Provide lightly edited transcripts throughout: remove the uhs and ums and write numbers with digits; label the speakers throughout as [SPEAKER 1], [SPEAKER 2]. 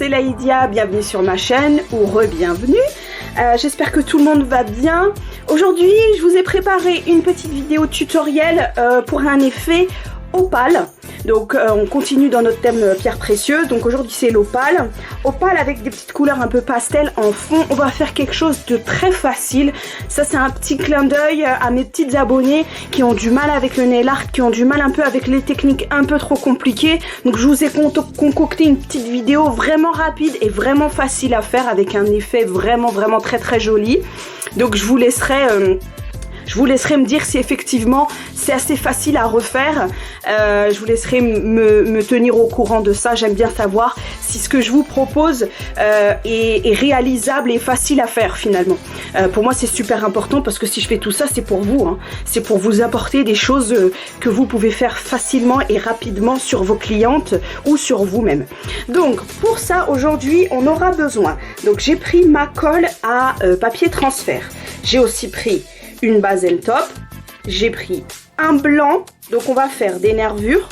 [SPEAKER 1] c'est Laïdia, bienvenue sur ma chaîne ou re-bienvenue. J'espère que tout le monde va bien. Aujourd'hui, je vous ai préparé une petite vidéo tutoriel pour un effet opale. Donc on continue dans notre thème pierre précieuse. Donc aujourd'hui c'est l'opale. Opale avec des petites couleurs un peu pastel en fond. On va faire quelque chose de très facile. Ça c'est un petit clin d'œil à mes petites abonnées qui ont du mal avec le nail art, qui ont du mal un peu avec les techniques un peu trop compliquées. Donc je vous ai concocté une petite vidéo vraiment rapide et vraiment facile à faire avec un effet vraiment très joli. Donc je vous laisserai me dire si effectivement c'est assez facile à refaire. Je vous laisserai me tenir au courant de ça. J'aime bien savoir si ce que je vous propose est réalisable et facile à faire finalement. Pour moi c'est super important parce que si je fais tout ça c'est pour vous. Hein. C'est pour vous apporter des choses que vous pouvez faire facilement et rapidement sur vos clientes ou sur vous-même. Donc pour ça aujourd'hui on aura besoin. Donc j'ai pris ma colle à papier transfert. J'ai aussi pris une base top, j'ai pris un blanc, donc on va faire des nervures,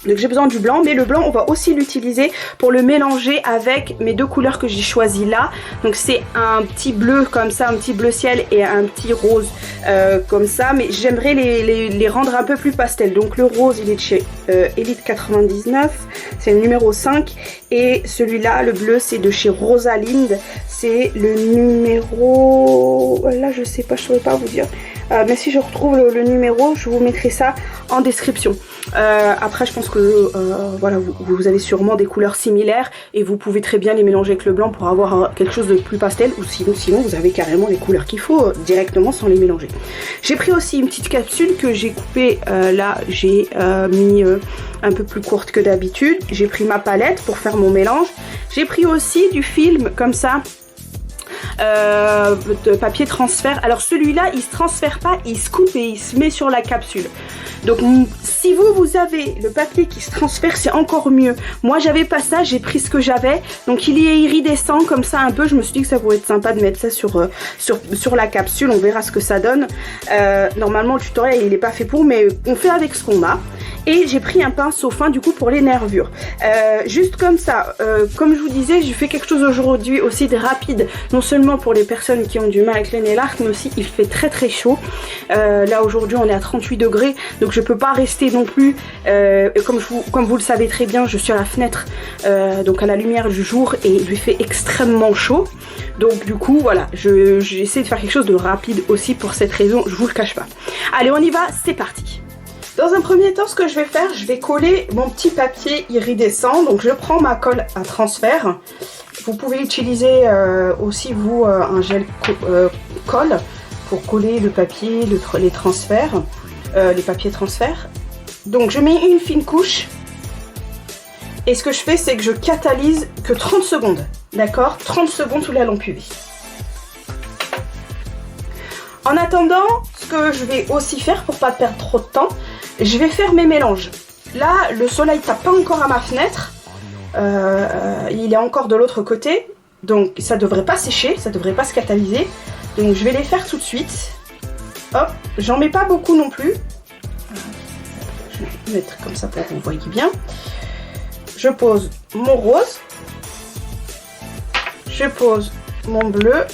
[SPEAKER 1] donc j'ai besoin du blanc, mais le blanc on va aussi l'utiliser pour le mélanger avec mes deux couleurs que j'ai choisies là. Donc c'est un petit bleu comme ça, un petit bleu ciel et un petit rose comme ça, mais j'aimerais les rendre un peu plus pastel. Donc le rose il est de chez Elite 99, c'est le numéro 5, et celui-là le bleu c'est de chez Rosalind, c'est le numéro, là je sais pas, je saurais pas vous dire, mais si je retrouve le numéro je vous mettrai ça en description. Après je pense que voilà, vous avez sûrement des couleurs similaires et vous pouvez très bien les mélanger avec le blanc pour avoir quelque chose de plus pastel, ou sinon vous avez carrément les couleurs qu'il faut directement sans les mélanger. J'ai pris aussi une petite capsule que j'ai coupée, là j'ai mis un peu plus courte que d'habitude. J'ai pris ma palette pour faire mon mélange. J'ai pris aussi du film comme ça, de papier transfert. Alors celui-là il se transfère pas, il se coupe et il se met sur la capsule. Donc si vous avez le papier qui se transfère, c'est encore mieux. Moi j'avais pas ça, j'ai pris ce que j'avais, donc il est iridescent comme ça un peu. Je me suis dit que ça pourrait être sympa de mettre ça sur la capsule. On verra ce que ça donne. Normalement le tutoriel il est pas fait pour, mais on fait avec ce qu'on a. Et j'ai pris un pinceau fin du coup pour les nervures, juste comme ça. Comme je vous disais, j'ai fait quelque chose aujourd'hui aussi de rapide, non seulement pour les personnes qui ont du mal avec le nail art, mais aussi il fait très chaud. Là aujourd'hui on est à 38 degrés, donc je peux pas rester non plus, comme vous le savez très bien, je suis à la fenêtre, donc à la lumière du jour, et il lui fait extrêmement chaud. Donc du coup voilà, j'essaie de faire quelque chose de rapide aussi pour cette raison, je vous le cache pas. Allez on y va, c'est parti. Dans un premier temps, ce que je vais faire, je vais coller mon petit papier iridescent. Donc je prends ma colle à transfert. Vous pouvez utiliser aussi vous un gel colle pour coller le papier, les transferts, les papiers transferts. Donc je mets une fine couche. Et ce que je fais, c'est que je catalyse que 30 secondes. D'accord, 30 secondes sous la lampe UV. En attendant, ce que je vais aussi faire pour pas perdre trop de temps, je vais faire mes mélanges. Là, le soleil tape pas encore à ma fenêtre. Il est encore de l'autre côté. Donc ça devrait pas sécher, ça devrait pas se catalyser. Donc je vais les faire tout de suite. Hop, j'en mets pas beaucoup non plus. Je vais mettre comme ça pour que vous voyez bien. Je pose mon rose. Je pose mon bleu.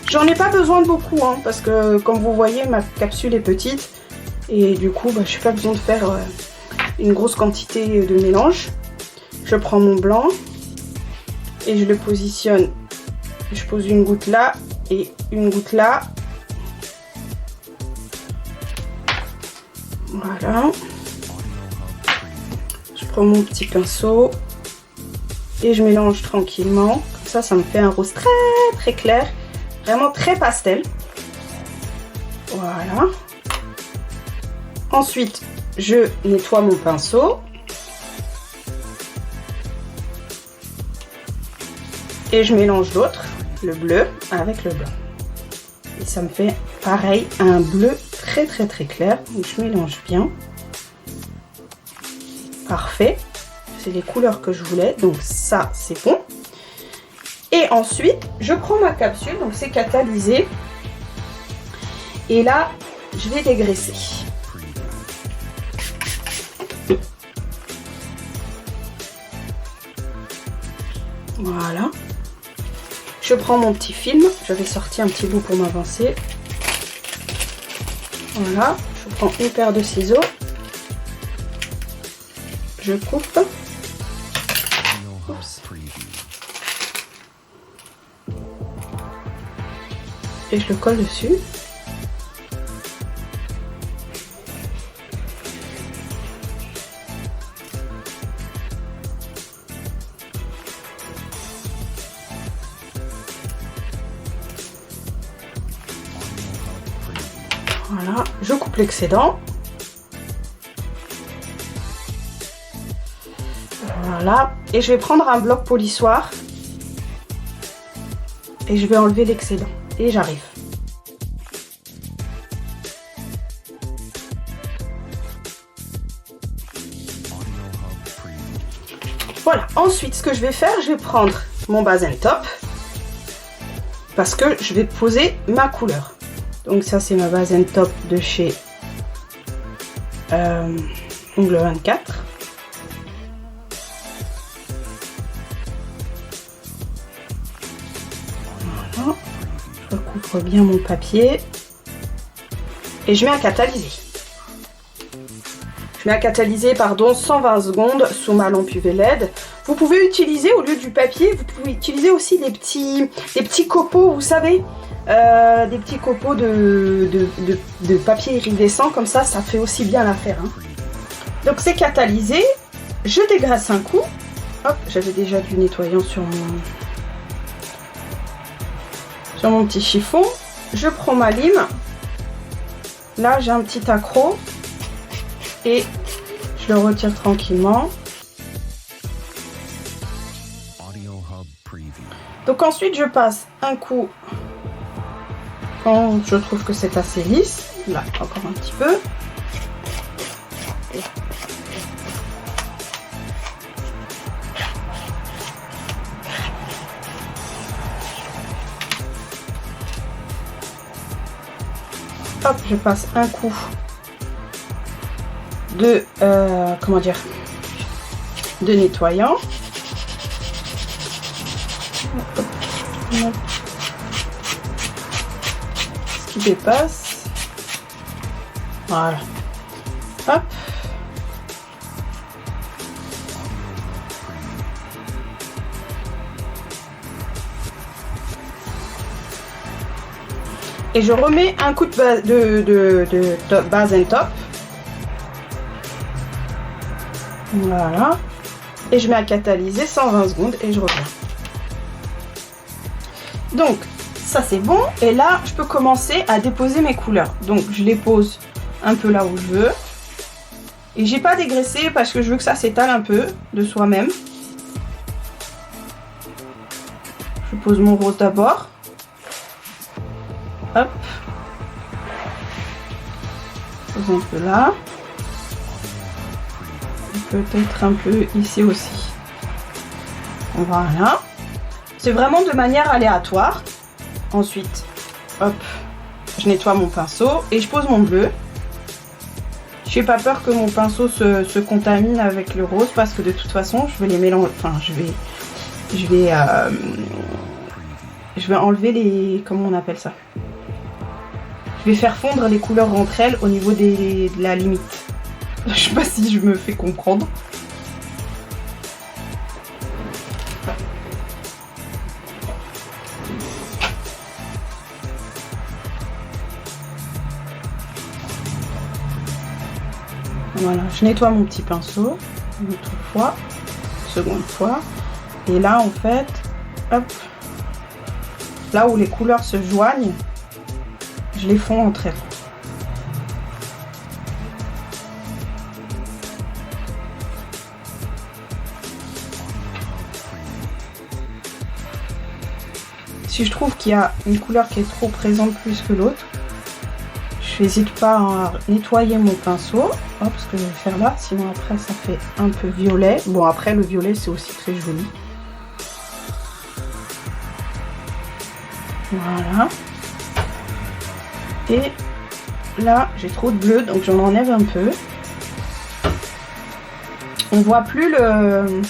[SPEAKER 1] J'en ai pas besoin de beaucoup, hein, parce que comme vous voyez, ma capsule est petite. Et du coup, je n'ai pas besoin de faire une grosse quantité de mélange. Je prends mon blanc et je le positionne. Je pose une goutte là et une goutte là. Voilà. Je prends mon petit pinceau et je mélange tranquillement. Comme ça, ça me fait un rose très clair. Vraiment très pastel. Voilà. Ensuite, je nettoie mon pinceau. Et je mélange l'autre, le bleu, avec le blanc. Et ça me fait pareil, un bleu très clair. Donc je mélange bien. Parfait. C'est les couleurs que je voulais. Donc ça, c'est bon. Et ensuite, je prends ma capsule. Donc c'est catalysé. Et là, je vais dégraisser. Voilà. Je prends mon petit film. J'avais sorti un petit bout pour m'avancer. Voilà. Je prends une paire de ciseaux. Je coupe. Oups. Et je le colle dessus. Voilà, je coupe l'excédent. Voilà, et je vais prendre un bloc polissoir et je vais enlever l'excédent. Et j'arrive. Voilà, ensuite ce que je vais faire, je vais prendre mon base and top parce que je vais poser ma couleur. Donc ça c'est ma base and top de chez Ongle 24. Voilà. Je recouvre bien mon papier et je mets à catalyser. Je mets à catalyser, pardon, 120 secondes sous ma lampe UV LED. Vous pouvez utiliser, au lieu du papier, vous pouvez utiliser aussi des petits copeaux, vous savez, des petits copeaux de papier iridescent, comme ça fait aussi bien l'affaire. Hein. Donc c'est catalysé, je dégraisse un coup. Hop, j'avais déjà du nettoyant sur mon petit chiffon. Je prends ma lime. Là j'ai un petit accroc et je le retire tranquillement. Donc ensuite je passe un coup quand je trouve que c'est assez lisse. Là encore un petit peu. Hop, je passe un coup de de nettoyant. Ce qui dépasse. Voilà. Hop. Et je remets un coup de base and top. Voilà. Et je mets à catalyser 120 secondes et je reviens. Donc, ça c'est bon. Et là, je peux commencer à déposer mes couleurs. Donc, je les pose un peu là où je veux. Et j'ai pas dégraissé parce que je veux que ça s'étale un peu de soi-même. Je pose mon rose d'abord. Hop. Je pose un peu là. Peut-être un peu ici aussi. Voilà. C'est vraiment de manière aléatoire. Ensuite, hop, je nettoie mon pinceau et je pose mon bleu. Je n'ai pas peur que mon pinceau se contamine avec le rose parce que de toute façon, je vais les mélanger. Enfin, je vais enlever les... Comment on appelle ça? Je vais faire fondre les couleurs entre elles au niveau de la limite. Je sais pas si je me fais comprendre. Voilà, je nettoie mon petit pinceau une autre fois, seconde fois. Et là, en fait, hop, là où les couleurs se joignent, je les fonds entre elles. Si je trouve qu'il y a une couleur qui est trop présente plus que l'autre, je n'hésite pas à nettoyer mon pinceau. Hop, ce que je vais faire là, sinon après ça fait un peu violet. Bon, après le violet c'est aussi très joli. Voilà. Et là j'ai trop de bleu, donc j'en enlève un peu. On voit plus le...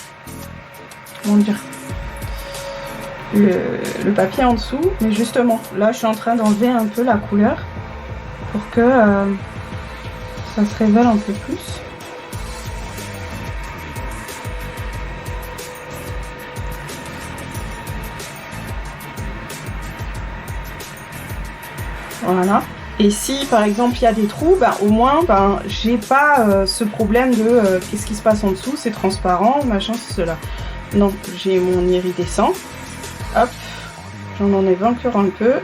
[SPEAKER 1] Comment dire? le papier en dessous. Mais justement, là je suis en train d'enlever un peu la couleur pour que ça se révèle un peu plus. Voilà. Et si par exemple il y a des trous, ben, au moins ben, j'ai pas ce problème de qu'est-ce qui se passe en dessous, c'est transparent, machin, c'est cela. Donc j'ai mon iridescent. Hop, j'en enlève encore un peu.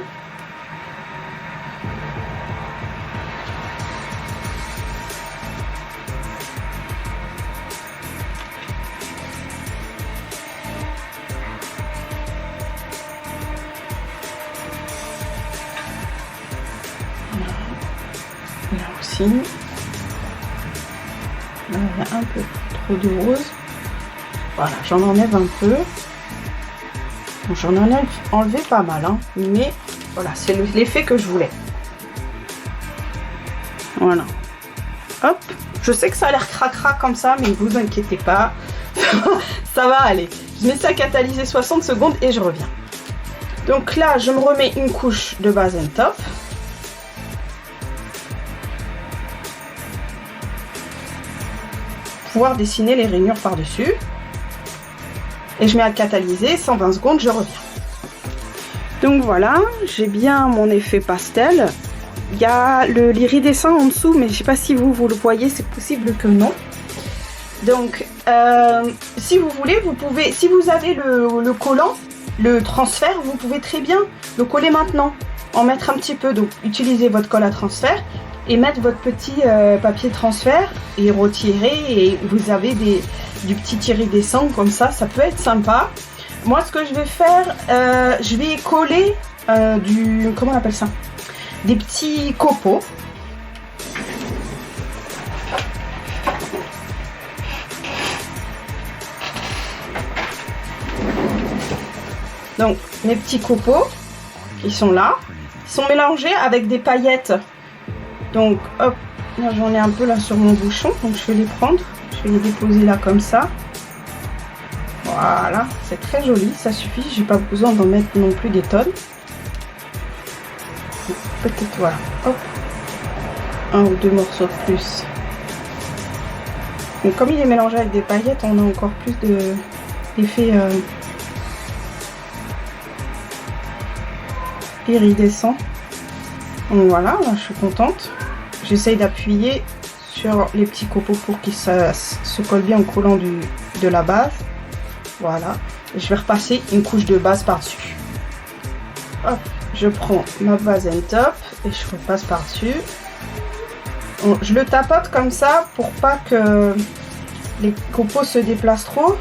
[SPEAKER 1] Là aussi. Là, il y a un peu trop de rose. Voilà, j'en enlève un peu. Bon, j'en ai enlevé pas mal, hein, mais voilà, c'est l'effet que je voulais. Voilà. Hop, je sais que ça a l'air cracra comme ça, mais ne vous inquiétez pas. Ça va aller. Je mets ça à catalyser 60 secondes et je reviens. Donc là, je me remets une couche de base and top. Pouvoir dessiner les rainures par-dessus. Et je mets à catalyser 120 secondes, je reviens. Donc voilà, j'ai bien mon effet pastel. Il y a l'iridescent en dessous, mais je ne sais pas si vous le voyez, c'est possible que non. Donc, si vous voulez, vous pouvez, si vous avez le collant, le transfert, vous pouvez très bien le coller maintenant, en mettre un petit peu. Donc, utilisez votre colle à transfert et mettre votre petit papier transfert et retirer, et vous avez du petit iridescent comme ça peut être sympa. Moi, ce que je vais faire, je vais coller comment on appelle ça, des petits copeaux. Donc mes petits copeaux qui sont là, sont mélangés avec des paillettes. Donc hop, là j'en ai un peu là sur mon bouchon, donc je vais les prendre, je vais les déposer là comme ça. Voilà, c'est très joli, ça suffit, j'ai pas besoin d'en mettre non plus des tonnes. Peut-être voilà, hop, un ou deux morceaux de plus. Donc comme il est mélangé avec des paillettes, on a encore plus d'effet iridescent. Donc voilà, là, je suis contente. J'essaye d'appuyer sur les petits copeaux pour qu'ils se collent bien au collant de la base. Voilà, je vais repasser une couche de base par-dessus. Hop, je prends ma base and top et je repasse par-dessus. Je le tapote comme ça pour pas que les copeaux se déplacent trop.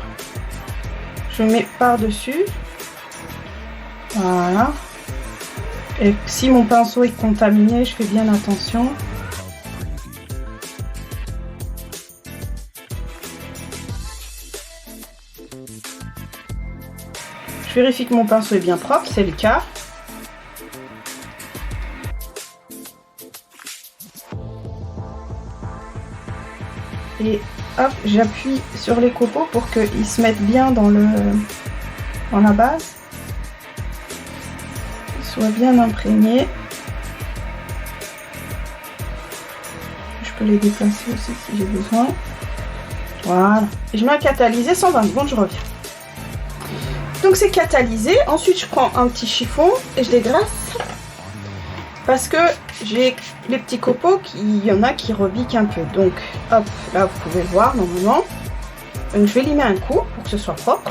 [SPEAKER 1] Je mets par-dessus. Voilà. Et si mon pinceau est contaminé, je fais bien attention. Je vérifie que mon pinceau est bien propre, c'est le cas. Et hop, j'appuie sur les copeaux pour qu'ils se mettent bien dans la base. Ils soient bien imprégnés. Je peux les déplacer aussi si j'ai besoin. Voilà. Et je mets à catalyser 120 secondes, je reviens. Donc c'est catalysé. Ensuite je prends un petit chiffon et je dégraisse. Parce que j'ai les petits copeaux, il y en a qui rebiquent un peu. Donc hop, là vous pouvez le voir normalement. Donc je vais limer un coup pour que ce soit propre.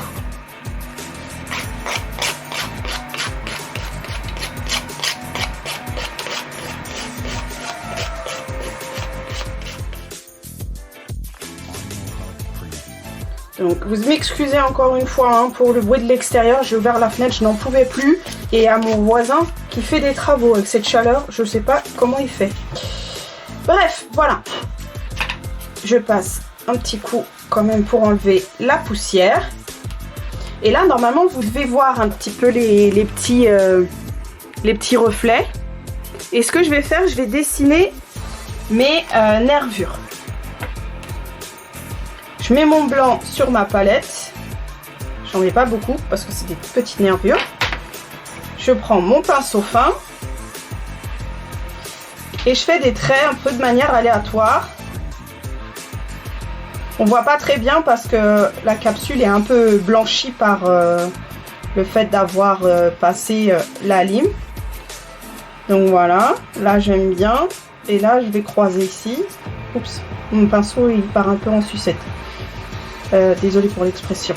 [SPEAKER 1] Donc vous m'excusez encore une fois hein, pour le bruit de l'extérieur, j'ai ouvert la fenêtre, je n'en pouvais plus. Et à mon voisin qui fait des travaux avec cette chaleur, je ne sais pas comment il fait. Bref, voilà. Je passe un petit coup quand même pour enlever la poussière. Et là normalement vous devez voir un petit peu les petits reflets. Et ce que je vais faire, je vais dessiner mes nervures. Je mets mon blanc sur ma palette, J'en mets pas beaucoup parce que c'est des petites nervures. Je prends mon pinceau fin et je fais des traits un peu de manière aléatoire. On voit pas très bien parce que la capsule est un peu blanchie par le fait d'avoir passé la lime. Donc voilà, là j'aime bien. Et là je vais croiser ici. Oups, mon pinceau il part un peu en sucette. Désolée pour l'expression.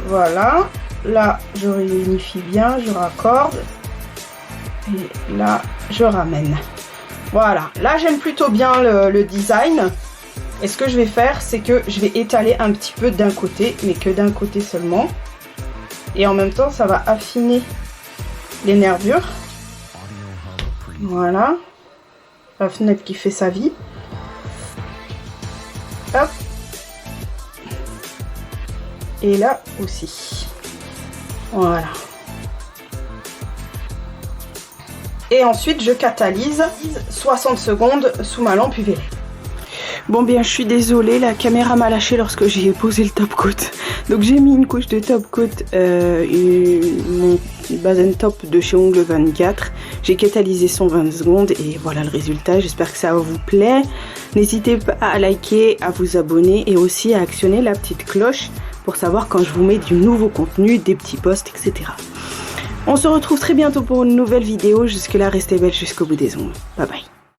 [SPEAKER 1] Voilà, là je réunifie bien, je raccorde. Et là je ramène. Voilà, là j'aime plutôt bien le design. Et ce que je vais faire, c'est que je vais étaler un petit peu d'un côté, mais que d'un côté seulement. Et en même temps, ça va affiner les nervures. Voilà. La fenêtre qui fait sa vie. Hop. Et là aussi. Voilà. Et ensuite, je catalyse 60 secondes sous ma lampe UV. Bon bien, je suis désolée, la caméra m'a lâché lorsque j'y ai posé le top coat. Donc j'ai mis une couche de top coat, mon base top de chez Ongles 24. J'ai catalysé 120 secondes et voilà le résultat. J'espère que ça vous plaît. N'hésitez pas à liker, à vous abonner et aussi à actionner la petite cloche pour savoir quand je vous mets du nouveau contenu, des petits posts, etc. On se retrouve très bientôt pour une nouvelle vidéo. Jusque là, restez belle jusqu'au bout des ongles. Bye bye.